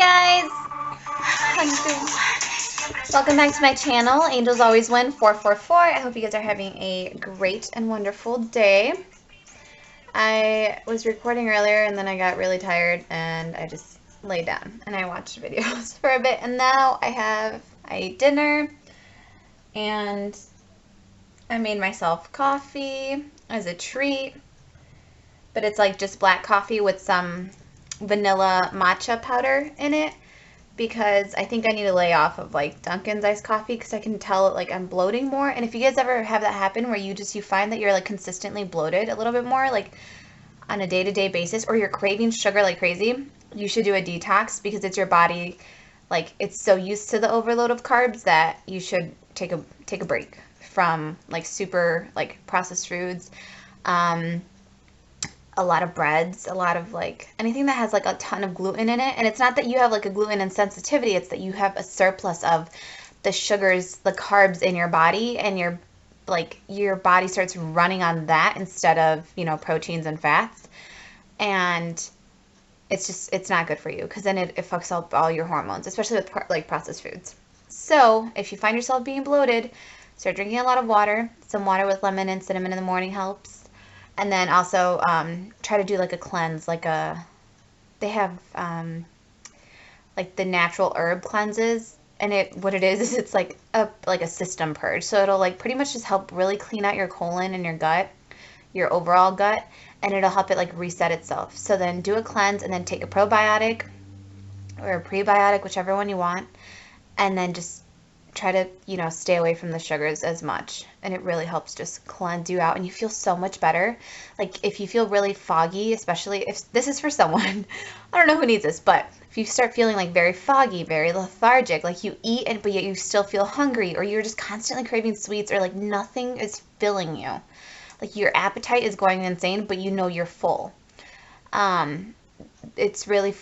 Hi guys! How you doing? Welcome back to my channel, Angels Always Win 444. I hope you guys are having a great and wonderful day. I was recording earlier and then I got really tired and I just laid down and I watched videos for a bit, and now I ate dinner and I made myself coffee as a treat, but it's like just black coffee with some vanilla matcha powder in it, because I think I need to lay off of like Dunkin's iced coffee because I can tell like I'm bloating more. And if you guys ever have that happen where you find that you're like consistently bloated a little bit more like on a day-to-day basis, or you're craving sugar like crazy, you should do a detox, because it's your body, like, it's so used to the overload of carbs that you should take a break from like super like processed foods, a lot of breads, a lot of like anything that has like a ton of gluten in it. And it's not that you have like a gluten insensitivity, it's that you have a surplus of the sugars, the carbs in your body, and your body starts running on that instead of, you know, proteins and fats. And it's not good for you, because then it fucks up all your hormones, especially with like processed foods. So if you find yourself being bloated, start drinking a lot of water. Some water with lemon and cinnamon in the morning helps. And then also try to do like a cleanse, they have like the natural herb cleanses, and what it is it's like a system purge. So it'll like pretty much just help really clean out your colon and your gut, your overall gut, and it'll help it like reset itself. So then do a cleanse and then take a probiotic or a prebiotic, whichever one you want, and then just try to, you know, stay away from the sugars as much, and it really helps just cleanse you out, and you feel so much better. Like if you feel really foggy, especially if this is for someone, I don't know who needs this, but if you start feeling like very foggy, very lethargic, like you eat and but yet you still feel hungry, or you're just constantly craving sweets, or like nothing is filling you, like your appetite is going insane but you know you're full, it's really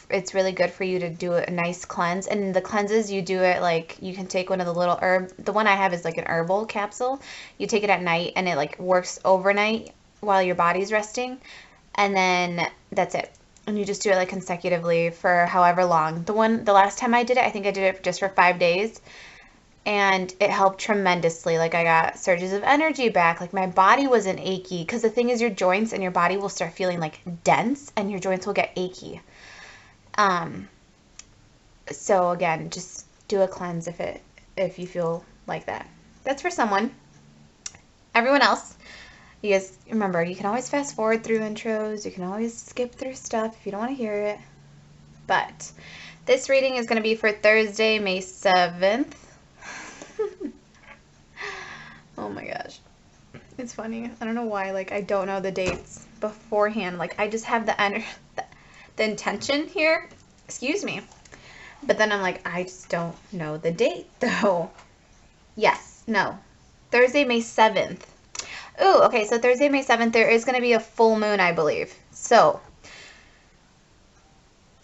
good for you to do a nice cleanse. And the cleanses, you do it like, you can take one of the little the one I have is like an herbal capsule. You take it at night and it like works overnight while your body's resting, and then that's it. And you just do it like consecutively for however long. The last time I did it, I think I did it just for 5 days, and it helped tremendously. Like I got surges of energy back, like my body wasn't achy, because the thing is your joints and your body will start feeling like dense and your joints will get achy. So again, just do a cleanse if you feel like that. That's for someone. Everyone else, you guys remember, you can always fast forward through intros, you can always skip through stuff if you don't want to hear it. But this reading is going to be for Thursday, May 7th. Oh my gosh, it's funny. I don't know why, like, I don't know the dates beforehand. Like, I just have the intention here. Excuse me. But then I'm like, I just don't know the date, though. Yes, no. Thursday, May 7th. Ooh, okay, so Thursday, May 7th, there is going to be a full moon, I believe. So,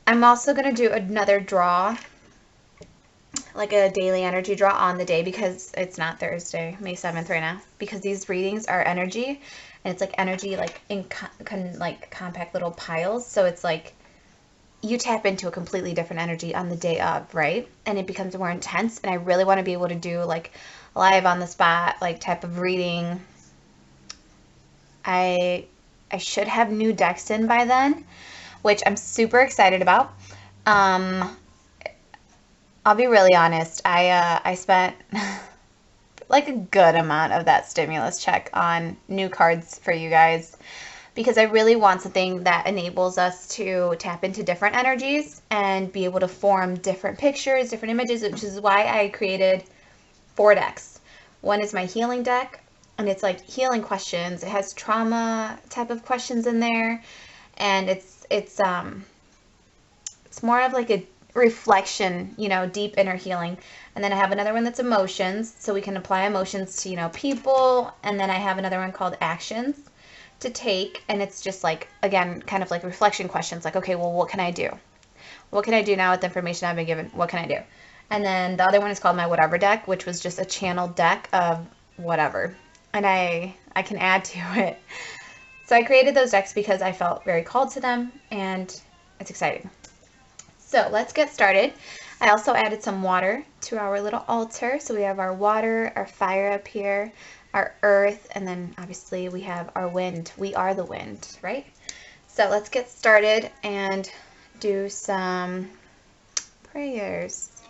I'm also going to do another draw, like a daily energy draw on the day, because it's not Thursday, May 7th right now, because these readings are energy, and it's like energy like in like compact little piles. So it's like you tap into a completely different energy on the day of, right? And it becomes more intense, and I really want to be able to do like live on the spot like type of reading. I should have new decks in by then, which I'm super excited about. I'll be really honest. I spent like a good amount of that stimulus check on new cards for you guys, because I really want something that enables us to tap into different energies and be able to form different pictures, different images, which is why I created 4 decks. One is my healing deck, and it's like healing questions. It has trauma type of questions in there, and it's more of like a reflection, you know, deep inner healing. And then I have another one that's emotions, so we can apply emotions to, you know, people. And then I have another one called actions to take, and it's just like, again, kind of like reflection questions, like, okay, well, what can I do? What can I do now with the information I've been given? What can I do? And then the other one is called my whatever deck, which was just a channeled deck of whatever, and I can add to it. So I created those decks because I felt very called to them, and it's exciting. So let's get started. I also added some water to our little altar. So we have our water, our fire up here, our earth, and then obviously we have our wind. We are the wind, right? So let's get started and do some prayers.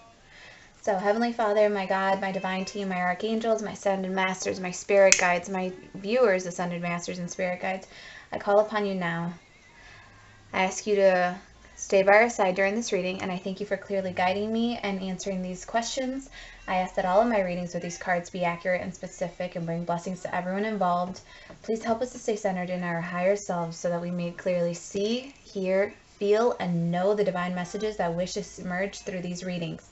So Heavenly Father, my God, my divine team, my archangels, my ascended masters, my spirit guides, my viewers, ascended masters and spirit guides, I call upon you now. I ask you to stay by our side during this reading, and I thank you for clearly guiding me and answering these questions. I ask that all of my readings with these cards be accurate and specific and bring blessings to everyone involved. Please help us to stay centered in our higher selves so that we may clearly see, hear, feel, and know the divine messages that wish to emerge through these readings.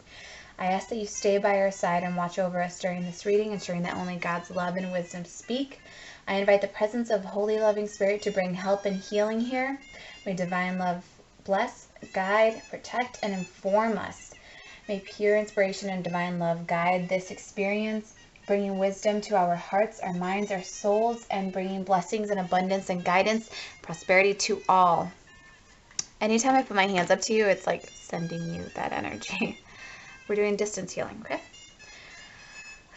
I ask that you stay by our side and watch over us during this reading, ensuring that only God's love and wisdom speak. I invite the presence of Holy Loving Spirit to bring help and healing here. May divine love bless, guide, protect, and inform us. May pure inspiration and divine love guide this experience, bringing wisdom to our hearts, our minds, our souls, and bringing blessings and abundance and guidance, prosperity to all. Anytime I put my hands up to you, it's like sending you that energy. We're doing distance healing, okay?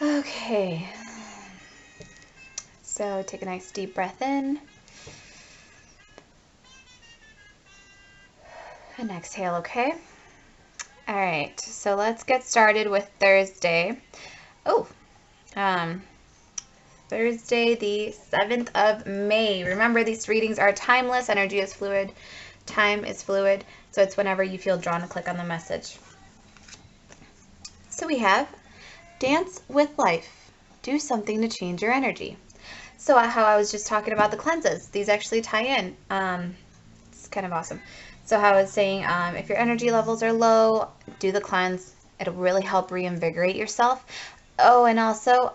Okay. So take a nice deep breath in. And exhale, okay? All right, so let's get started with Thursday. Thursday, the 7th of May. Remember, these readings are timeless. Energy is fluid. Time is fluid. So it's whenever you feel drawn to click on the message. So we have dance with life. Do something to change your energy. So how I was just talking about the cleanses. These actually tie in. It's kind of awesome. So how I was saying, if your energy levels are low, do the cleanse. It'll really help reinvigorate yourself. Oh, and also,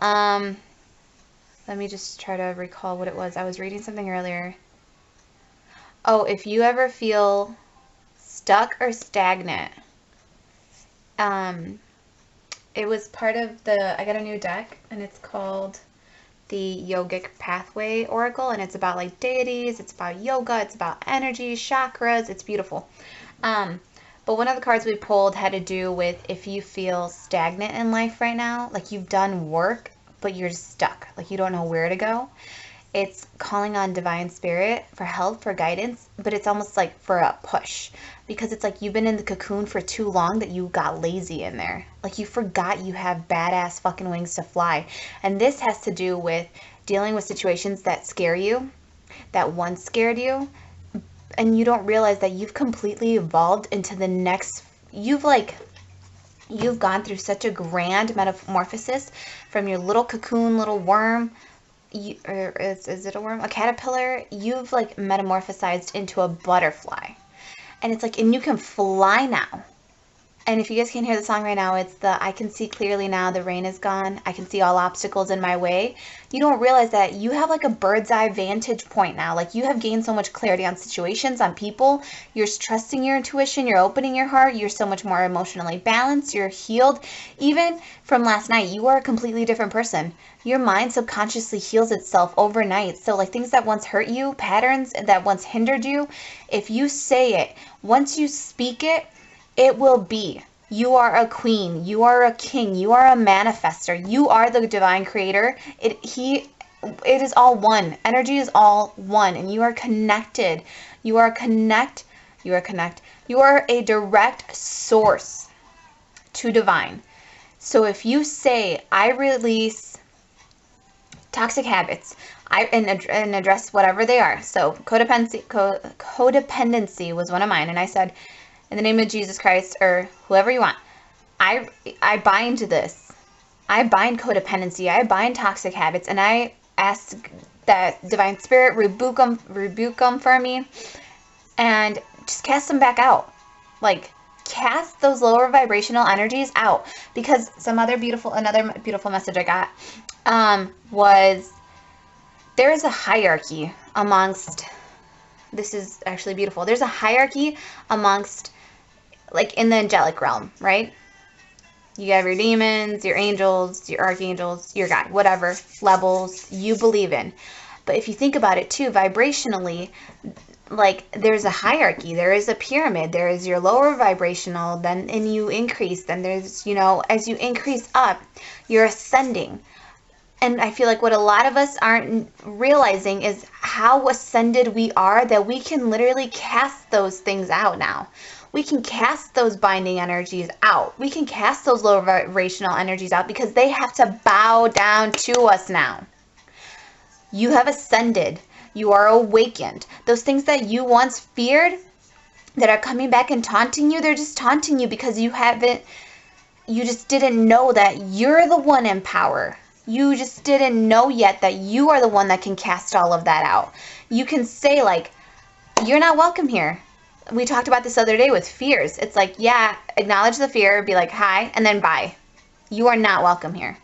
let me just try to recall what it was. I was reading something earlier. Oh, if you ever feel stuck or stagnant, it was part of I got a new deck, and it's called the Yogic Pathway Oracle, and it's about like deities, it's about yoga, it's about energy, chakras, it's beautiful. But one of the cards we pulled had to do with if you feel stagnant in life right now, like you've done work, but you're stuck, like you don't know where to go. It's calling on divine spirit for help, for guidance, but it's almost like for a push, because it's like you've been in the cocoon for too long that you got lazy in there. Like you forgot you have badass fucking wings to fly. And this has to do with dealing with situations that scare you, that once scared you, and you don't realize that you've completely evolved into the next, you've gone through such a grand metamorphosis from your little cocoon, little worm, is it a worm? A caterpillar? You've like metamorphosized into a butterfly. And it's like, and you can fly now. And if you guys can't hear the song right now, it's I can see clearly now, the rain is gone. I can see all obstacles in my way. You don't realize that you have like a bird's eye vantage point now. Like you have gained so much clarity on situations, on people. You're trusting your intuition. You're opening your heart. You're so much more emotionally balanced. You're healed. Even from last night, you are a completely different person. Your mind subconsciously heals itself overnight. So like things that once hurt you, patterns that once hindered you, if you say it, once you speak it, it will be. You are a queen. You are a king. You are a manifester. You are the divine creator. It is all one. Energy is all one, and you are connected. You are You are a direct source to divine. So if you say, I release toxic habits, and address whatever they are. So codependency was one of mine, and I said, in the name of Jesus Christ, or whoever you want, I bind this. I bind codependency. I bind toxic habits, and I ask that divine spirit rebuke them for me, and just cast them back out. Like cast those lower vibrational energies out. Because another beautiful message I got was there is a hierarchy amongst. This is actually beautiful. There's a hierarchy amongst, like in the angelic realm, right? You have your demons, your angels, your archangels, your God, whatever levels you believe in. But if you think about it too, vibrationally, like there's a hierarchy, there is a pyramid, there is your lower vibrational, then and you increase, then there's, you know, as you increase up, you're ascending. And I feel like what a lot of us aren't realizing is how ascended we are, that we can literally cast those things out now. We can cast those binding energies out. We can cast those lower vibrational energies out because they have to bow down to us now. You have ascended. You are awakened. Those things that you once feared that are coming back and taunting you, they're just taunting you because you just didn't know that you're the one in power. You just didn't know yet that you are the one that can cast all of that out. You can say, like, you're not welcome here. We talked about this other day with fears. It's like, yeah, acknowledge the fear, be like, hi, and then bye. You are not welcome here.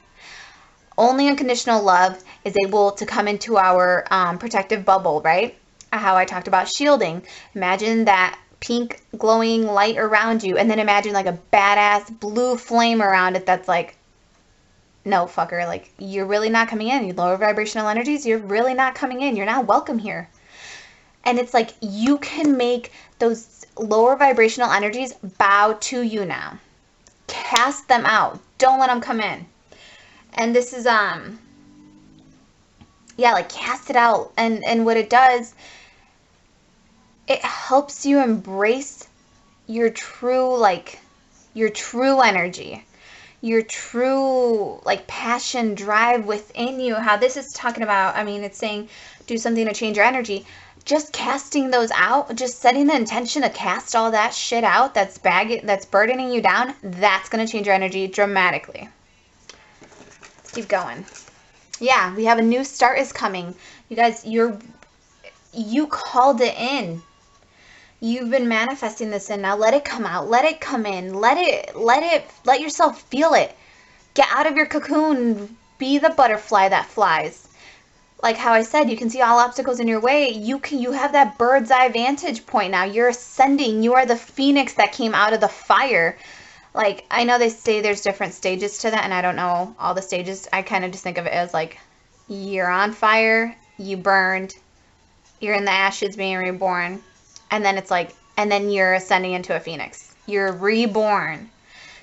Only unconditional love is able to come into our protective bubble, right? How I talked about shielding. Imagine that pink glowing light around you, and then imagine like a badass blue flame around it that's like, no, fucker, like, you're really not coming in. You lower vibrational energies, you're really not coming in. You're not welcome here. And it's like you can make those lower vibrational energies bow to you now. Cast them out. Don't let them come in. And this is, yeah, like, cast it out. And what it does, it helps you embrace your true, like, your true energy. Your true, like, passion, drive within you. How this is talking about, I mean, it's saying do something to change your energy. Just casting those out, just setting the intention to cast all that shit out that's burdening you down, that's going to change your energy dramatically. Let's keep going. Yeah, we have a new start is coming. You guys, you called it in. You've been manifesting this in. Now let it come out. Let it come in. Let yourself feel it. Get out of your cocoon. Be the butterfly that flies. Like how I said, you can see all obstacles in your way. You have that bird's eye vantage point now. You're ascending. You are the phoenix that came out of the fire. Like, I know they say there's different stages to that, and I don't know all the stages. I kind of just think of it as like, you're on fire, you burned, you're in the ashes being reborn. And then it's like, and then you're ascending into a phoenix. You're reborn.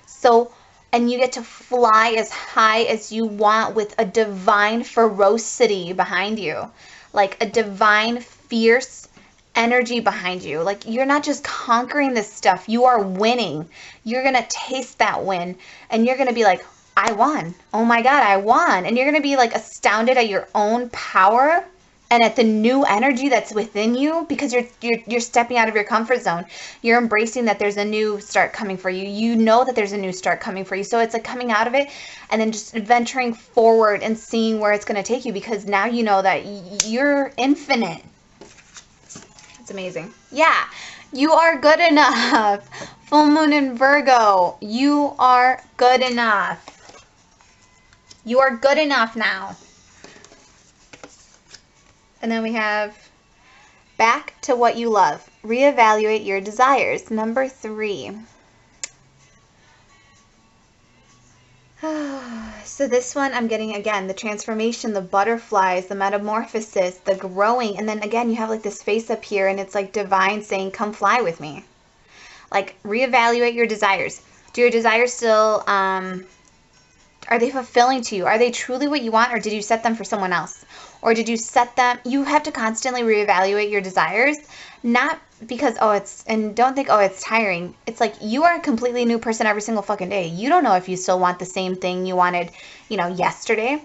So, and you get to fly as high as you want with a divine ferocity behind you. Like a divine, fierce energy behind you. Like, you're not just conquering this stuff. You are winning. You're going to taste that win. And you're going to be like, I won. Oh my God, I won. And you're going to be like astounded at your own power and at the new energy that's within you, because you're stepping out of your comfort zone. You're embracing that there's a new start coming for you. You know that there's a new start coming for you. So it's like coming out of it and then just venturing forward and seeing where it's going to take you, because now you know that you're infinite. It's amazing. Yeah, you are good enough. Full moon in Virgo. You are good enough. You are good enough now. And then we have back to what you love. Reevaluate your desires. Number 3. So this one I'm getting, again, the transformation, the butterflies, the metamorphosis, the growing. And then again, you have like this face up here and it's like divine saying, come fly with me. Like, reevaluate your desires. Do your desires still, are they fulfilling to you? Are they truly what you want, or did you set them for someone else? Or did you set them? You have to constantly reevaluate your desires, not because, and don't think, it's tiring. It's like you are a completely new person every single fucking day. You don't know if you still want the same thing you wanted, yesterday.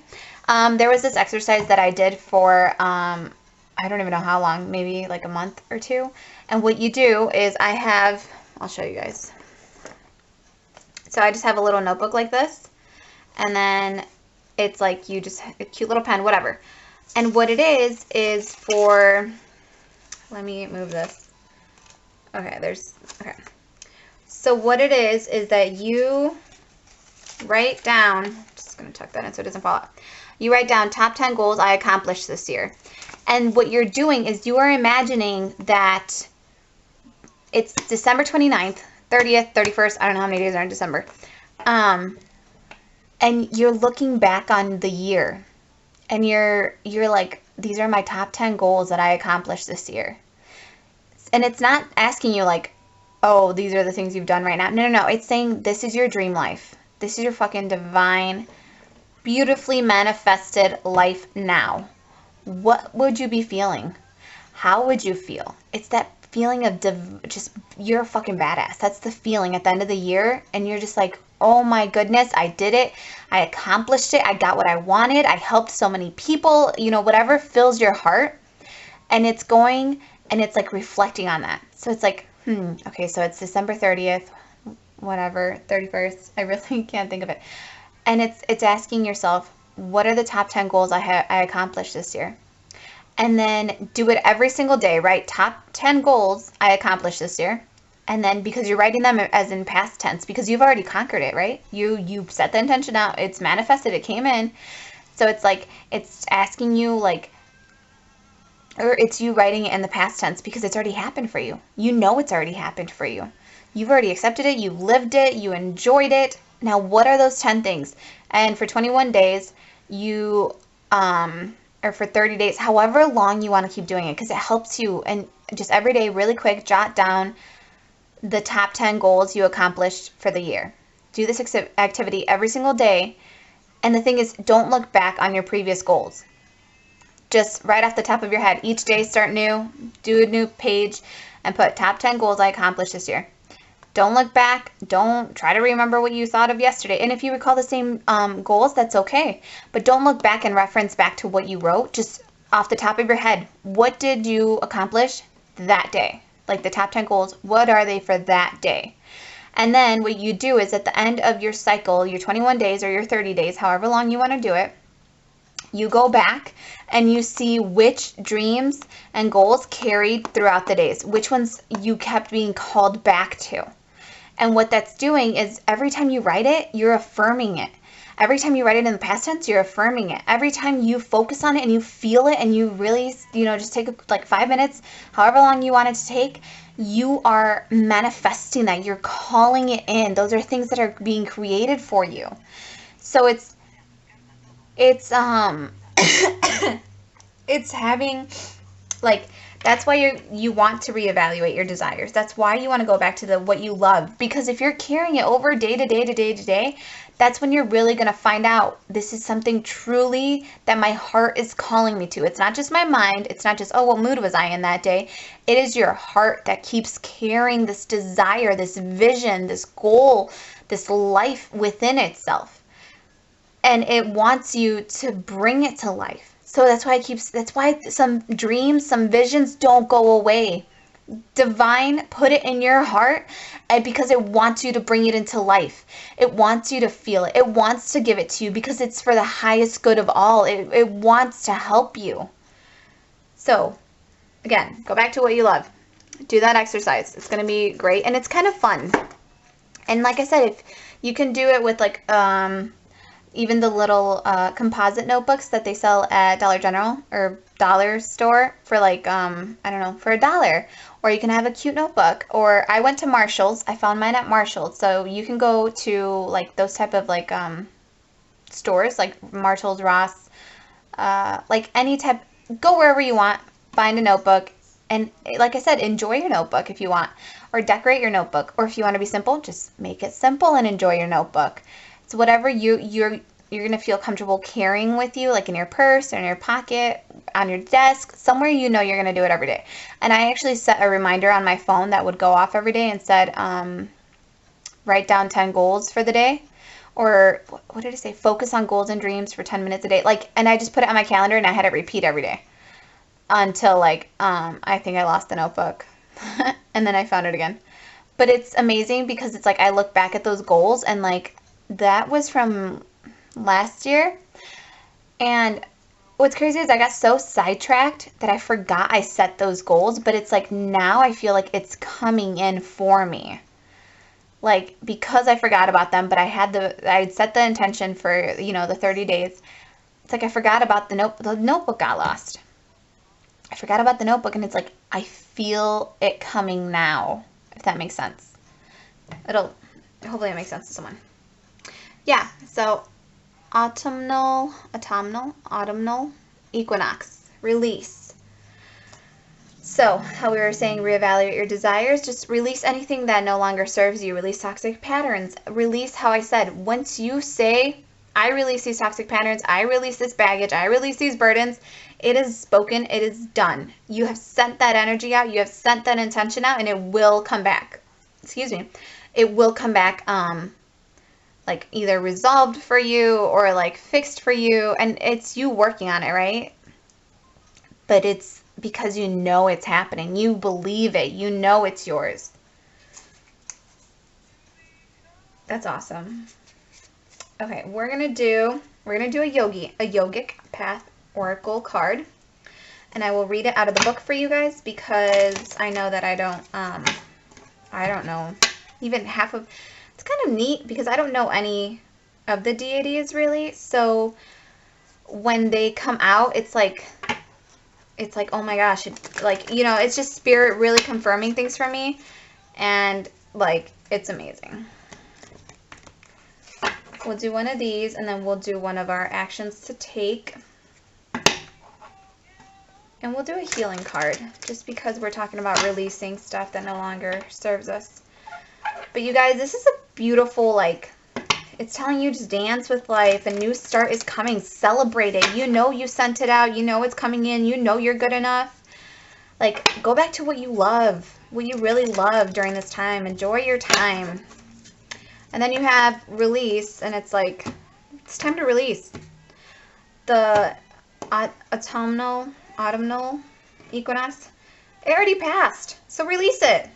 There was this exercise that I did for, I don't even know how long, maybe like a month or 2. And what you do is I'll show you guys. So I just have a little notebook like this. And then it's like a cute little pen, whatever. And what it is for, let me move this. Okay. So what it is that you write down, just going to tuck that in so it doesn't fall out. You write down top 10 goals I accomplished this year. And what you're doing is you are imagining that it's December 29th, 30th, 31st. I don't know how many days are in December. And you're looking back on the year. And you're like, these are my top 10 goals that I accomplished this year. and it's not asking you like, oh, these are the things you've done right now. No, no, no. It's saying this is your dream life. This is your fucking divine, beautifully manifested life now. What would you be feeling? How would you feel? It's that feeling of just, you're a fucking badass. That's the feeling at the end of the year. And you're just like, oh my goodness, I did it. I accomplished it. I got what I wanted. I helped so many people, you know, whatever fills your heart. And it's going and it's like reflecting on that. So it's like, okay, so it's December 30th, whatever, 31st. I really can't think of it. And it's asking yourself, what are the top 10 goals I accomplished this year? And then do it every single day, right? Top 10 goals I accomplished this year. And then because you're writing them as in past tense, because you've already conquered it, right? You set the intention out, it's manifested, it came in. So it's like, it's asking you like, or it's you writing it in the past tense because it's already happened for you. You know it's already happened for you. You've already accepted it, you've lived it, you enjoyed it. Now, what are those 10 things? And for 21 days, you, or for 30 days, however long you want to keep doing it, because it helps you. And just every day, really quick, jot down the top 10 goals you accomplished for the year. Do this activity every single day. And the thing is, don't look back on your previous goals. Just right off the top of your head, each day start new, do a new page, and put top 10 goals I accomplished this year. Don't look back. Don't try to remember what you thought of yesterday. And if you recall the same goals, that's okay. But don't look back and reference back to what you wrote. Just off the top of your head, what did you accomplish that day? Like the top 10 goals, what are they for that day? And then what you do is at the end of your cycle, your 21 days or your 30 days, however long you want to do it, you go back and you see which dreams and goals carried throughout the days, which ones you kept being called back to. And what that's doing is every time you write it, you're affirming it. Every time you write it in the past tense, you're affirming it. Every time you focus on it and you feel it and you really, just take like 5 minutes, however long you want it to take, you are manifesting that. You're calling it in. Those are things that are being created for you. So it's it's having, like, that's why you want to reevaluate your desires. That's why you want to go back to what you love. Because if you're carrying it over day to day to day to day, that's when you're really going to find out this is something truly that my heart is calling me to. It's not just my mind. It's not just, oh, what mood was I in that day? It is your heart that keeps carrying this desire, this vision, this goal, this life within itself. And it wants you to bring it to life. So that's why some dreams, some visions don't go away. Divine put it in your heart, and because it wants you to bring it into life. It wants you to feel it. It wants to give it to you because it's for the highest good of all. It wants to help you. So, again, go back to what you love. Do that exercise. It's going to be great, and it's kind of fun. And like I said, if you can do it with like even the little composite notebooks that they sell at Dollar General or Dollar Store for like, I don't know, for $1. Or you can have a cute notebook. Or I went to Marshall's. I found mine at Marshall's. So you can go to like those type of like stores like Marshall's, Ross, like any type. Go wherever you want. Find a notebook. And like I said, enjoy your notebook if you want. Or decorate your notebook. Or if you want to be simple, just make it simple and enjoy your notebook. So whatever you're going to feel comfortable carrying with you, like in your purse or in your pocket, on your desk, somewhere you're going to do it every day. And I actually set a reminder on my phone that would go off every day and said, write down 10 goals for the day. Or what did I say? Focus on goals and dreams for 10 minutes a day. Like, and I just put it on my calendar and I had it repeat every day until like, I think I lost the notebook and then I found it again. But it's amazing because it's like, I look back at those goals and like, that was from last year. And what's crazy is I got so sidetracked that I forgot I set those goals. But it's like now I feel like it's coming in for me. Like because I forgot about them, but I'd set the intention for, the 30 days. It's like I forgot about the notebook got lost. I forgot about the notebook and it's like I feel it coming now, if that makes sense. Hopefully it makes sense to someone. Yeah, so autumnal equinox, release. So, how we were saying, reevaluate your desires, just release anything that no longer serves you, release toxic patterns, release, how I said, once you say, I release these toxic patterns, I release this baggage, I release these burdens, it is spoken, it is done. You have sent that energy out, you have sent that intention out, and it will come back. Excuse me. It will come back, like either resolved for you or like fixed for you, and it's you working on it, right? But it's because you know it's happening. You believe it. You know it's yours. That's awesome. Okay, we're gonna do a yogic path oracle card, and I will read it out of the book for you guys because I know that I don't know even half of. It's kind of neat because I don't know any of the deities really. So when they come out, it's like, oh my gosh, like, you know, it's just spirit really confirming things for me, and like, it's amazing. We'll do one of these, and then we'll do one of our actions to take, and we'll do a healing card just because we're talking about releasing stuff that no longer serves us. But you guys, this is a beautiful, like, it's telling you just dance with life. A new start is coming. Celebrate it. You know you sent it out. You know it's coming in. You know you're good enough. Like, go back to what you love, what you really love during this time. Enjoy your time. And then you have release, and it's like, it's time to release. The autumnal equinox, it already passed. So release it.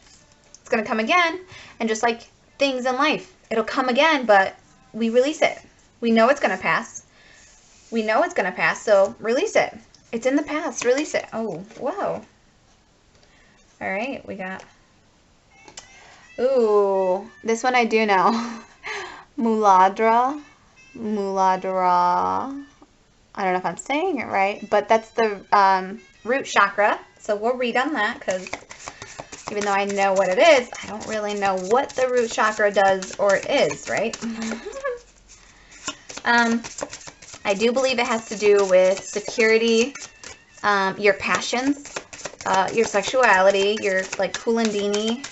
It's going to come again. And just like things in life, it'll come again, but we release it. We know it's going to pass. We know it's going to pass, so release it. It's in the past. Release it. Oh, whoa. All right, we got... Ooh, this one I do know. Moonology. I don't know if I'm saying it right, but that's the root chakra. So we'll read on that because even though I know what it is, I don't really know what the root chakra does or is, right? I do believe it has to do with security, your passions, your sexuality, your like Kundalini,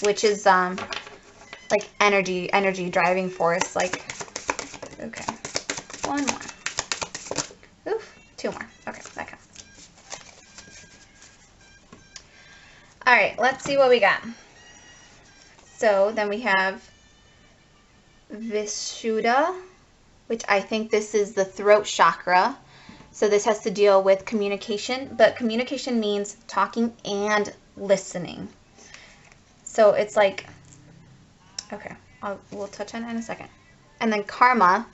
which is like energy driving force. Like, okay, one more. Oof, two more. Okay, that counts. All right, let's see what we got. So then we have Vishuddha, which I think this is the throat chakra. So this has to deal with communication, but communication means talking and listening. So it's like, okay, we'll touch on it in a second. And then karma,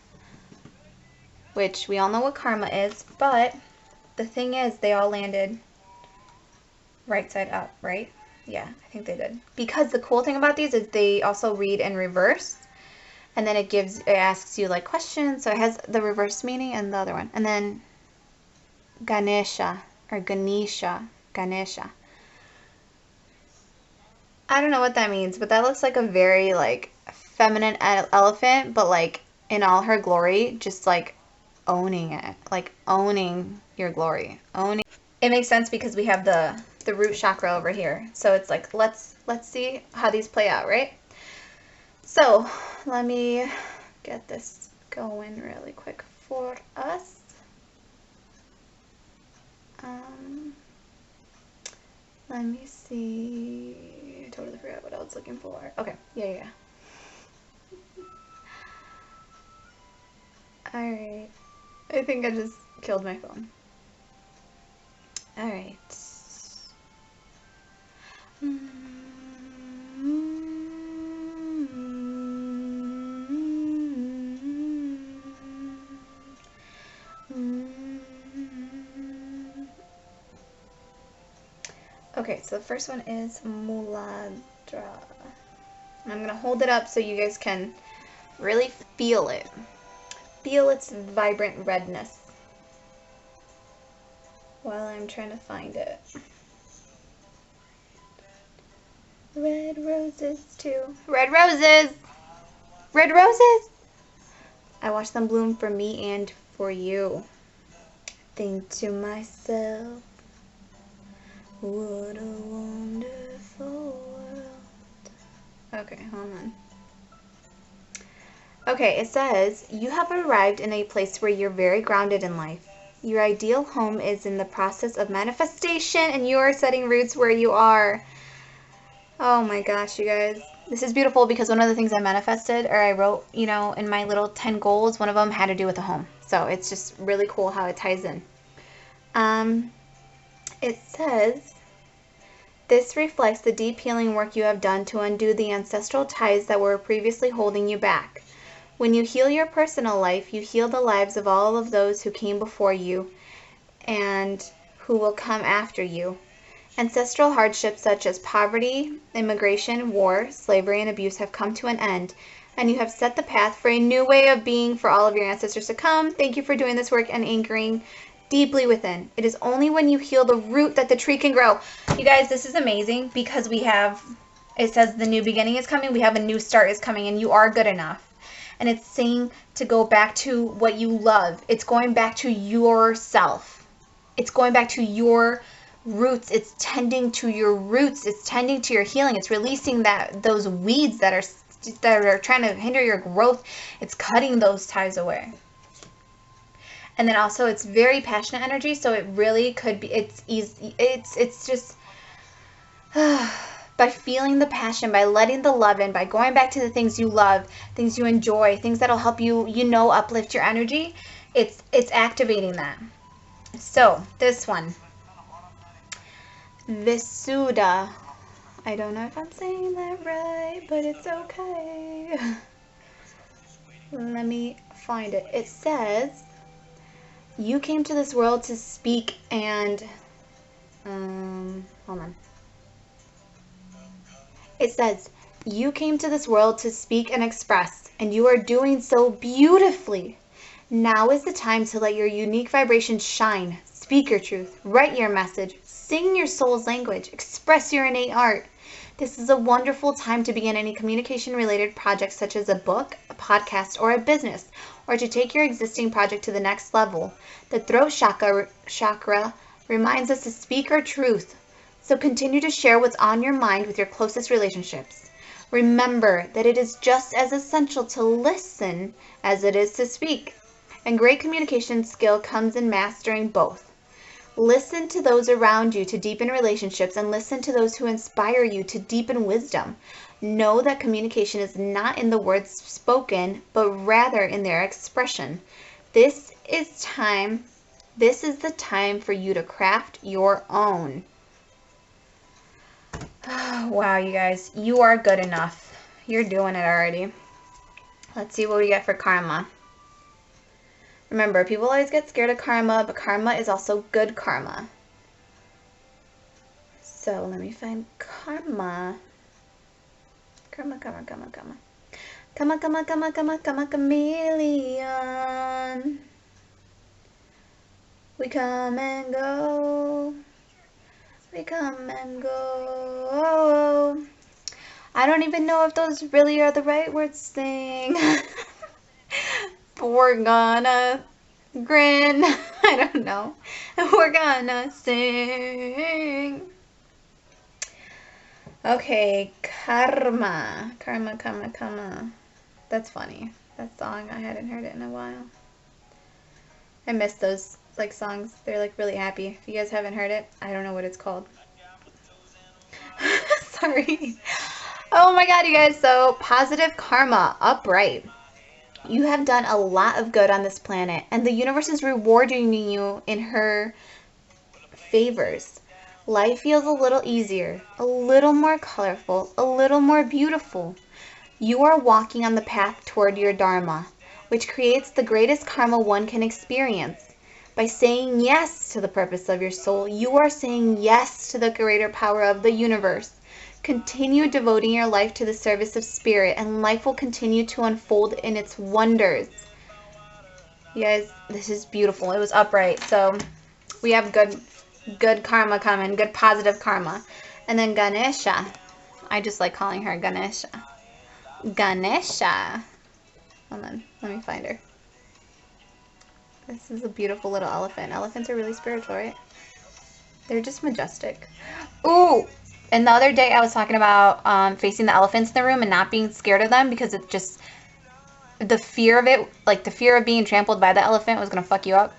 which we all know what karma is, but the thing is they all landed right side up, right? Yeah, I think they did. Because the cool thing about these is they also read in reverse. And then it asks you like questions. So it has the reverse meaning and the other one. And then Ganesha or Ganesha. I don't know what that means, but that looks like a very like feminine elephant, but like in all her glory, just like owning it, like owning your glory, owning. It makes sense because we have the root chakra over here. So it's like, let's see how these play out, right? So let me get this going really quick for us. Let me see. I totally forgot what I was looking for. Okay, yeah. Alright. I think I just killed my phone. Alright. Okay, so the first one is Moonology. I'm going to hold it up so you guys can really feel it. Feel its vibrant redness while I'm trying to find it. Red roses too. Red roses! Red roses! I watch them bloom for me and for you. Think to myself, What a wonderful world. Okay, hold on. Okay, it says, you have arrived in a place where you're very grounded in life. Your ideal home is in the process of manifestation, and you are setting roots where you are. Oh my gosh, you guys. This is beautiful because one of the things I manifested, or I wrote, you know, in my little 10 goals, one of them had to do with a home. So it's just really cool how it ties in. It says, this reflects the deep healing work you have done to undo the ancestral ties that were previously holding you back. When you heal your personal life, you heal the lives of all of those who came before you and who will come after you. Ancestral hardships such as poverty, immigration, war, slavery, and abuse have come to an end, and you have set the path for a new way of being for all of your ancestors to come. Thank you for doing this work and anchoring deeply within. It is only when you heal the root that the tree can grow. You guys, this is amazing because we have, it says the new beginning is coming. We have a new start is coming, and you are good enough. And it's saying to go back to what you love. It's going back to yourself. It's going back to your roots. It's tending to your roots. It's tending to your healing. It's releasing those weeds that are trying to hinder your growth. It's cutting those ties away. And then also it's very passionate energy, so it really could be, it's easy, it's just by feeling the passion, by letting the love in, by going back to the things you love, things you enjoy, things that'll help you, uplift your energy, it's activating that. So this one, Visuddha, I don't know if I'm saying that right, but it's okay. Let me find it. It says, you came to this world to speak and, hold on. It says, you came to this world to speak and express, and you are doing so beautifully. Now is the time to let your unique vibration shine. Speak your truth, write your message, sing your soul's language, express your innate art. This is a wonderful time to begin any communication-related projects such as a book, a podcast, or a business, or to take your existing project to the next level. The throat chakra reminds us to speak our truth, so continue to share what's on your mind with your closest relationships. Remember that it is just as essential to listen as it is to speak, and great communication skill comes in mastering both. Listen to those around you to deepen relationships, and listen to those who inspire you to deepen wisdom. Know that communication is not in the words spoken, but rather in their expression. This is the time for you to craft your own. Wow, you guys, you are good enough. You're doing it already. Let's see what we get for karma. Remember, people always get scared of karma, but karma is also good karma. So let me find karma. Karma. Chameleon. We come and go. We come and go. I don't even know if those really are the right words to sing. But we're gonna grin. I don't know. We're gonna sing. Okay, karma. Karma. That's funny. That song, I hadn't heard it in a while. I miss those like songs. They're like really happy. If you guys haven't heard it, I don't know what it's called. Sorry. Oh my god, you guys. So positive karma, upright. You have done a lot of good on this planet, and the universe is rewarding you in her favors. Life feels a little easier, a little more colorful, a little more beautiful. You are walking on the path toward your dharma, which creates the greatest karma one can experience. By saying yes to the purpose of your soul, you are saying yes to the greater power of the universe. Continue devoting your life to the service of spirit, and life will continue to unfold in its wonders. You guys, this is beautiful. It was upright. So we have good karma coming, good positive karma. And then Ganesha. I just like calling her Ganesha. Ganesha. Hold on. Let me find her. This is a beautiful little elephant. Elephants are really spiritual, right? They're just majestic. Ooh! And the other day I was talking about facing the elephants in the room and not being scared of them because it just, the fear of it, like the fear of being trampled by the elephant was going to fuck you up.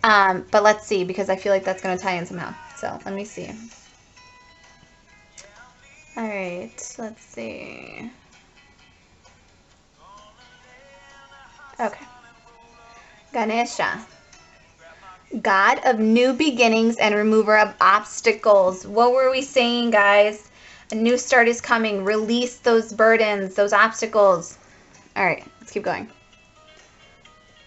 But let's see, because I feel like that's going to tie in somehow. So let me see. All right, let's see. Okay. Ganesha. God of new beginnings and remover of obstacles. What were we saying, guys? A new start is coming. Release those burdens, those obstacles. All right, let's keep going.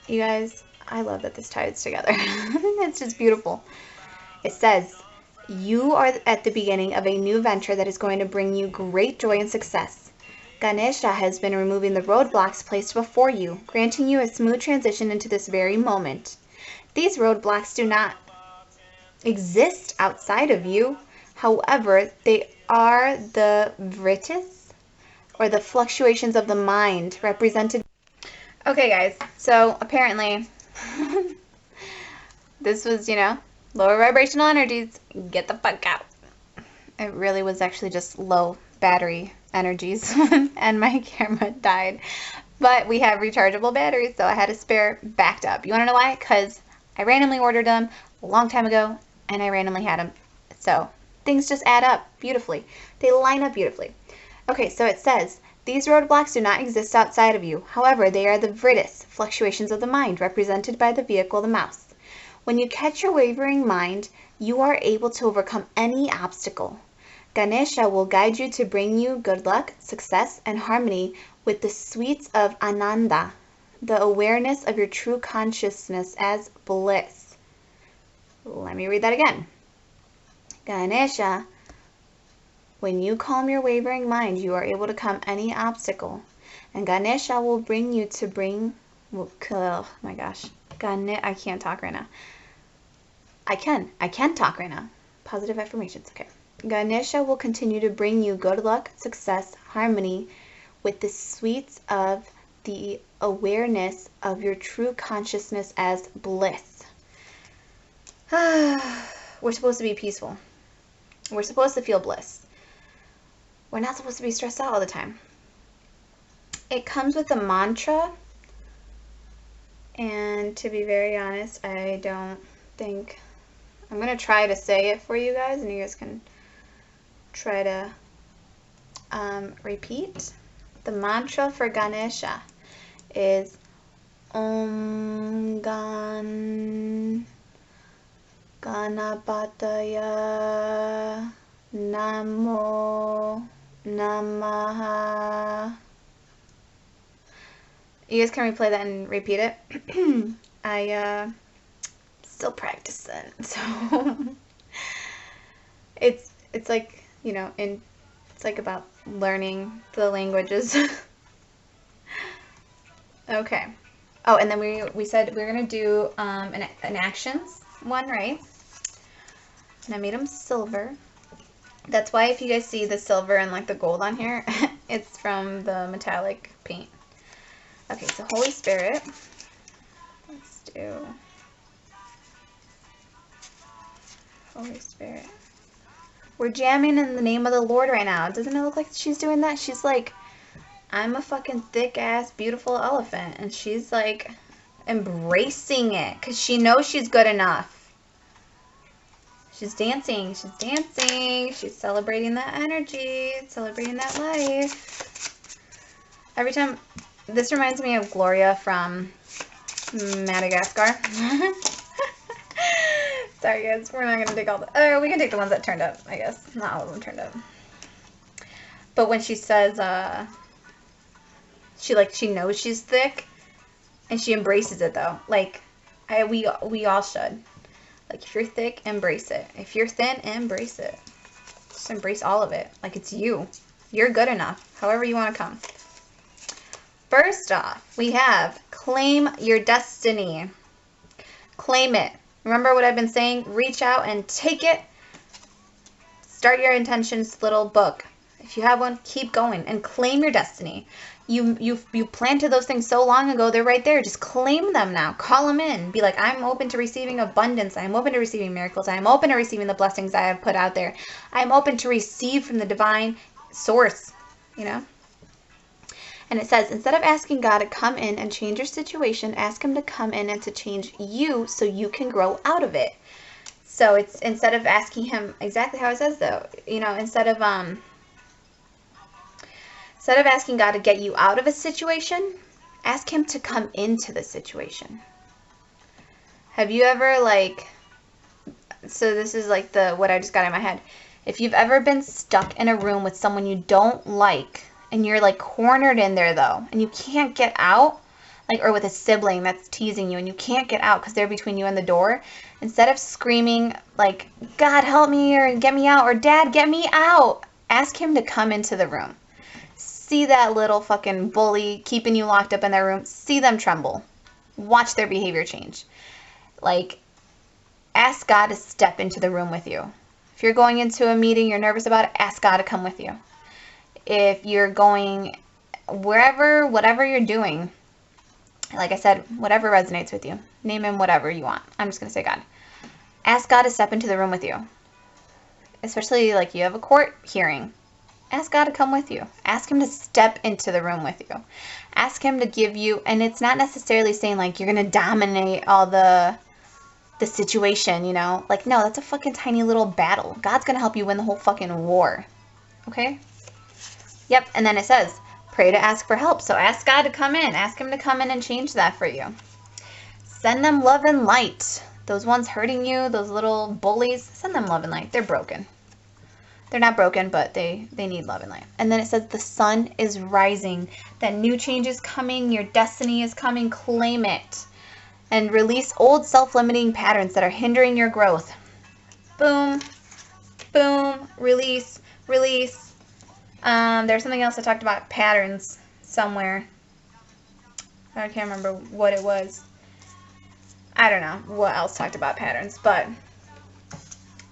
You guys, I love that this ties together. It's just beautiful. It says, you are at the beginning of a new venture that is going to bring you great joy and success. Ganesha has been removing the roadblocks placed before you, granting you a smooth transition into this very moment. These roadblocks do not exist outside of you. However, they are the vrittis, or the fluctuations of the mind, represented. Okay, guys, so apparently this was, you know, lower vibrational energies. Get the fuck out. It really was actually just low battery energies, and my camera died. But we have rechargeable batteries, so I had a spare backed up. You want to know why? Because I randomly ordered them a long time ago, and I randomly had them. So things just add up beautifully. They line up beautifully. Okay, so it says, these roadblocks do not exist outside of you. However, they are the vrittis, fluctuations of the mind, represented by the vehicle, the mouse. When you catch your wavering mind, you are able to overcome any obstacle. Ganesha will guide you to bring you good luck, success, and harmony with the sweets of Ananda, the awareness of your true consciousness as bliss. Let me read that again. Ganesha, when you calm your wavering mind, you are able to overcome any obstacle. And Ganesha will bring you to bring, oh my gosh, I can't talk right now. I can talk right now. Positive affirmations, okay. Ganesha will continue to bring you good luck, success, harmony with the sweets of the awareness of your true consciousness as bliss. We're supposed to be peaceful. We're supposed to feel bliss. We're not supposed to be stressed out all the time. It comes with a mantra, and to be very honest, I don't think... I'm going to try to say it for you guys, and you guys can try to repeat. The mantra for Ganesha is Om Ganapataya Namo Namaha. You guys can replay that and repeat it. I still practicing, so it's like, you know, it's like about learning the languages. Okay. Oh, and then we said we were gonna do an actions one, right? And I made them silver. That's why if you guys see the silver and like the gold on here, it's from the metallic paint. Okay, so Holy Spirit. Let's do Holy Spirit. We're jamming in the name of the Lord right now. Doesn't it look like she's doing that? She's like, I'm a fucking thick-ass, beautiful elephant. And she's like embracing it because she knows she's good enough. She's dancing. She's dancing. She's celebrating that energy. Celebrating that life. Every time... This reminds me of Gloria from Madagascar. Sorry guys, we're not going to take all the... we can take the ones that turned up, I guess. Not all of them turned up. But when she says, she knows she's thick, and she embraces it though. Like, we all should. Like, if you're thick, embrace it. If you're thin, embrace it. Just embrace all of it. Like, it's you. You're good enough, however you want to come. First off, we have claim your destiny. Claim it. Remember what I've been saying? Reach out and take it. Start your intentions little book. If you have one, keep going and claim your destiny. You planted those things so long ago, they're right there. Just claim them now. Call them in. Be like, I'm open to receiving abundance. I'm open to receiving miracles. I'm open to receiving the blessings I have put out there. I'm open to receive from the divine source, you know? And it says, instead of asking God to come in and change your situation, ask him to come in and to change you so you can grow out of it. So it's instead of asking him exactly how it says though, you know, instead of asking God to get you out of a situation, ask him to come into the situation. Have you ever so this is like what I just got in my head. If you've ever been stuck in a room with someone you don't like, and you're like cornered in there though, and you can't get out, or with a sibling that's teasing you and you can't get out because they're between you and the door, instead of screaming like, God help me, or get me out, or Dad get me out, ask him to come into the room. See that little fucking bully keeping you locked up in their room. See them tremble. Watch their behavior change. Ask God to step into the room with you. If you're going into a meeting, you're nervous about it, ask God to come with you. If you're going wherever, whatever you're doing, like I said, whatever resonates with you, name him whatever you want. I'm just going to say God. Ask God to step into the room with you. Especially you have a court hearing. Ask God to come with you. Ask him to step into the room with you. Ask him to give you, and it's not necessarily saying you're going to dominate all the situation, no, that's a fucking tiny little battle. God's going to help you win the whole fucking war. Okay? Yep, and then it says, pray to ask for help. So ask God to come in. Ask him to come in and change that for you. Send them love and light. Those ones hurting you, those little bullies, send them love and light. They're broken. They're not broken, but they need love and light. And then it says the sun is rising. That new change is coming. Your destiny is coming. Claim it. And release old self-limiting patterns that are hindering your growth. Boom. Boom. Release. Release. There's something else I talked about patterns somewhere. I can't remember what it was. I don't know what else talked about patterns, but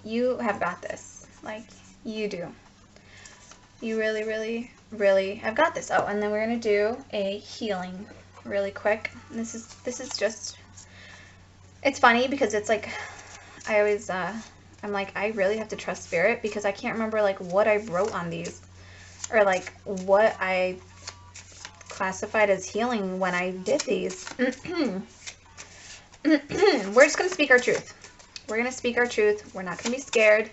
you have got this. You do. You really, really, really have got this. Oh, and then we're going to do a healing really quick. And this is just, it's funny because it's I always, I'm I really have to trust spirit because I can't remember what I wrote on these or what I classified as healing when I did these. We're just going to speak our truth. We're going to speak our truth. We're not going to be scared.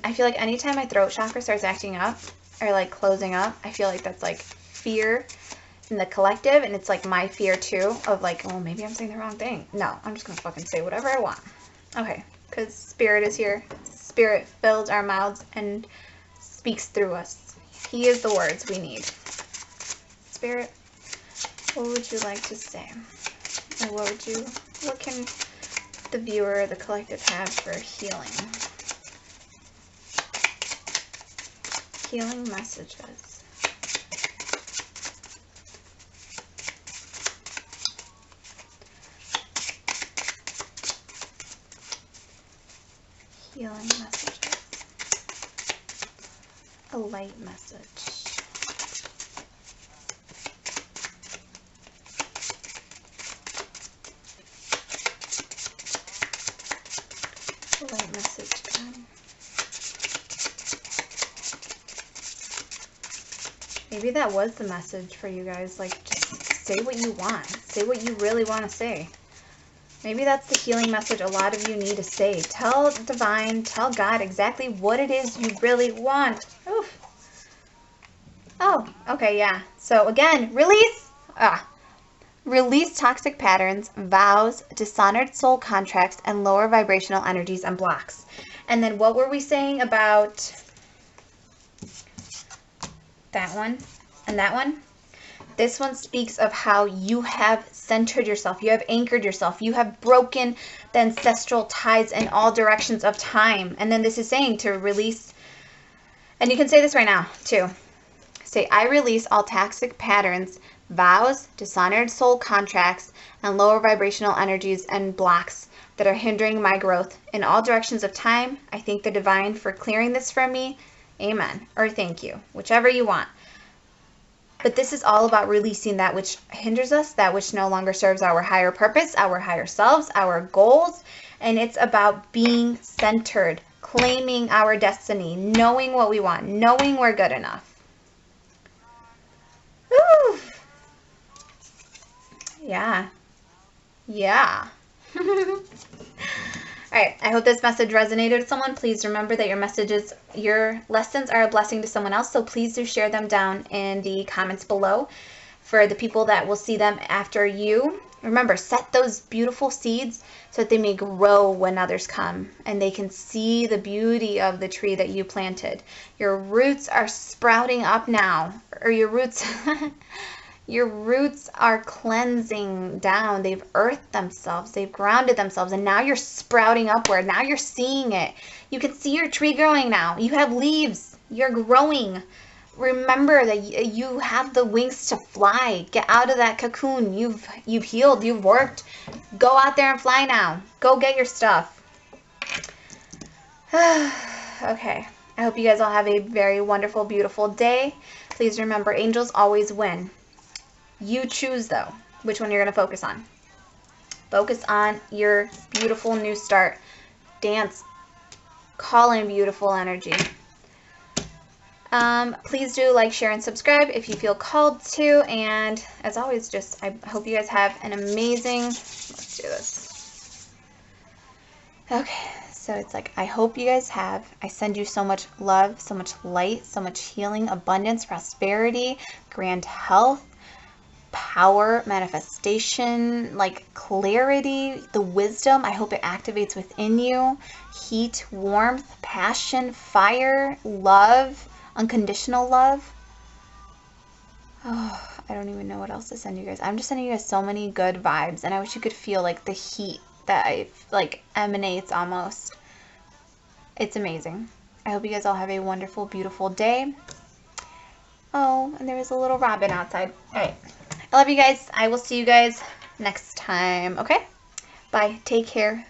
I feel anytime my throat chakra starts acting up or closing up, I feel that's fear in the collective, and it's my fear too of oh, maybe I'm saying the wrong thing. No, I'm just gonna fucking say whatever I want. Okay, because spirit is here. Spirit fills our mouths and speaks through us. He is the words we need. Spirit, what would you like to say? Or what can the viewer, the collective have for healing? Healing messages. Healing messages. A light message. A light message. Maybe that was the message for you guys. Just say what you want. Say what you really want to say. Maybe that's the healing message a lot of you need to say. Tell Divine, tell God exactly what it is you really want. Oof. Oh, okay, yeah. So again, release. Release toxic patterns, vows, dishonored soul contracts, and lower vibrational energies and blocks. And then what were we saying about that one and that one? This one speaks of how you have centered yourself. You have anchored yourself. You have broken the ancestral ties in all directions of time. And then this is saying to release, and you can say this right now too. Say, I release all toxic patterns, vows, dishonored soul contracts, and lower vibrational energies and blocks that are hindering my growth in all directions of time. I thank the divine for clearing this from me. Amen. Or thank you. Whichever you want. But this is all about releasing that which hinders us, that which no longer serves our higher purpose, our higher selves, our goals. And it's about being centered, claiming our destiny, knowing what we want, knowing we're good enough. Woo! Yeah. Yeah. All right, I hope this message resonated with someone. Please remember that your lessons are a blessing to someone else, so please do share them down in the comments below for the people that will see them after you. Remember, set those beautiful seeds so that they may grow when others come and they can see the beauty of the tree that you planted. Your roots are sprouting up now, or your roots... Your roots are cleansing down. They've earthed themselves. They've grounded themselves. And now you're sprouting upward. Now you're seeing it. You can see your tree growing now. You have leaves. You're growing. Remember that you have the wings to fly. Get out of that cocoon. You've healed. You've worked. Go out there and fly now. Go get your stuff. Okay. I hope you guys all have a very wonderful, beautiful day. Please remember, angels always win. You choose, though, which one you're going to focus on. Focus on your beautiful new start. Dance. Call in beautiful energy. Please do like, share, and subscribe if you feel called to. And as always, I hope you guys have an amazing... Let's do this. Okay. So it's like, I hope you guys have. I send you so much love, so much light, so much healing, abundance, prosperity, grand health, power, manifestation, like clarity, the wisdom. I hope it activates within you. Heat, warmth, passion, fire, love, unconditional love. Oh, I don't even know what else to send you guys. I'm just sending you guys so many good vibes, and I wish you could feel like the heat that emanates almost. It's amazing. I hope you guys all have a wonderful, beautiful day. Oh, and there was a little robin outside. All right. I love you guys. I will see you guys next time. Okay? Bye. Take care.